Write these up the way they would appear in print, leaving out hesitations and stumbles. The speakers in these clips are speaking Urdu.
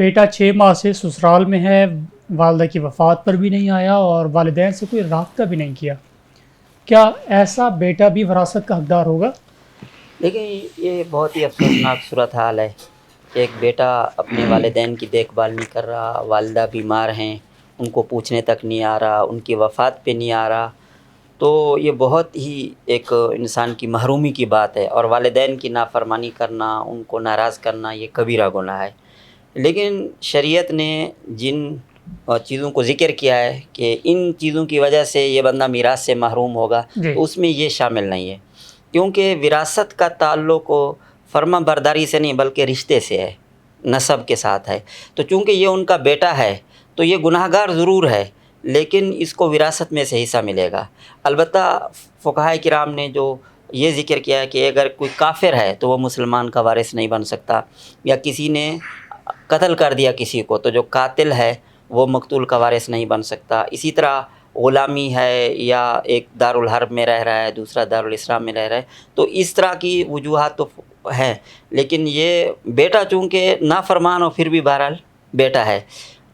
بیٹا 6 ماہ سے سسرال میں ہے، والدہ کی وفات پر بھی نہیں آیا اور والدین سے کوئی رابطہ بھی نہیں کیا، کیا ایسا بیٹا بھی وراثت کا حقدار ہوگا؟ لیکن یہ بہت ہی افسوسناک صورتحال ہے کہ ایک بیٹا اپنے والدین کی دیکھ بھال نہیں کر رہا، والدہ بیمار ہیں، ان کو پوچھنے تک نہیں آ رہا، ان کی وفات پہ نہیں آ رہا، تو یہ بہت ہی ایک انسان کی محرومی کی بات ہے، اور والدین کی نافرمانی کرنا، ان کو ناراض کرنا، یہ کبیرہ گناہ ہے۔ لیکن شریعت نے جن چیزوں کو ذکر کیا ہے کہ ان چیزوں کی وجہ سے یہ بندہ میراث سے محروم ہوگا، جی تو اس میں یہ شامل نہیں ہے، کیونکہ وراثت کا تعلق فرما برداری سے نہیں بلکہ رشتے سے ہے، نسب کے ساتھ ہے۔ تو چونکہ یہ ان کا بیٹا ہے تو یہ گناہ گار ضرور ہے، لیکن اس کو وراثت میں سے حصہ ملے گا۔ البتہ فقہائے کرام نے جو یہ ذکر کیا ہے کہ اگر کوئی کافر ہے تو وہ مسلمان کا وارث نہیں بن سکتا، یا کسی نے قتل کر دیا کسی کو تو جو قاتل ہے وہ مقتول کا وارث نہیں بن سکتا۔ اسی طرح غلامی ہے، یا ایک دارالحرب میں رہ رہا ہے، دوسرا دارالاسلام میں رہ رہا ہے، تو اس طرح کی وجوہات تو ہیں، لیکن یہ بیٹا چونکہ نافرمان اور پھر بھی بہرحال بیٹا ہے،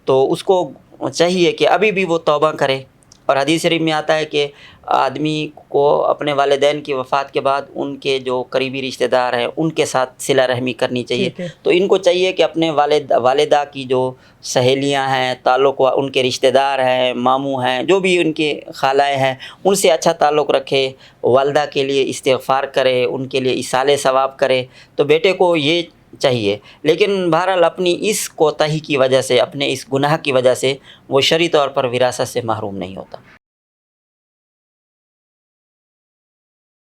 تو اس کو چاہیے کہ ابھی بھی وہ توبہ کرے۔ اور حدیث شریف میں آتا ہے کہ آدمی کو اپنے والدین کی وفات کے بعد ان کے جو قریبی رشتہ دار ہیں ان کے ساتھ صلہ رحمی کرنی چاہیے، ٹھیک ہے، تو ان کو چاہیے کہ اپنے والدہ کی جو سہیلیاں ہیں، تعلق ان کے رشتہ دار ہیں، ماموں ہیں، جو بھی ان کے خالائیں ہیں، ان سے اچھا تعلق رکھے، والدہ کے لیے استغفار کرے، ان کے لیے ایصال ثواب کرے، تو بیٹے کو یہ چاہیے۔ لیکن بہرحال اپنی اس کوتاہی کی وجہ سے، اپنے اس گناہ کی وجہ سے وہ شرعی طور پر وراثت سے محروم نہیں ہوتا۔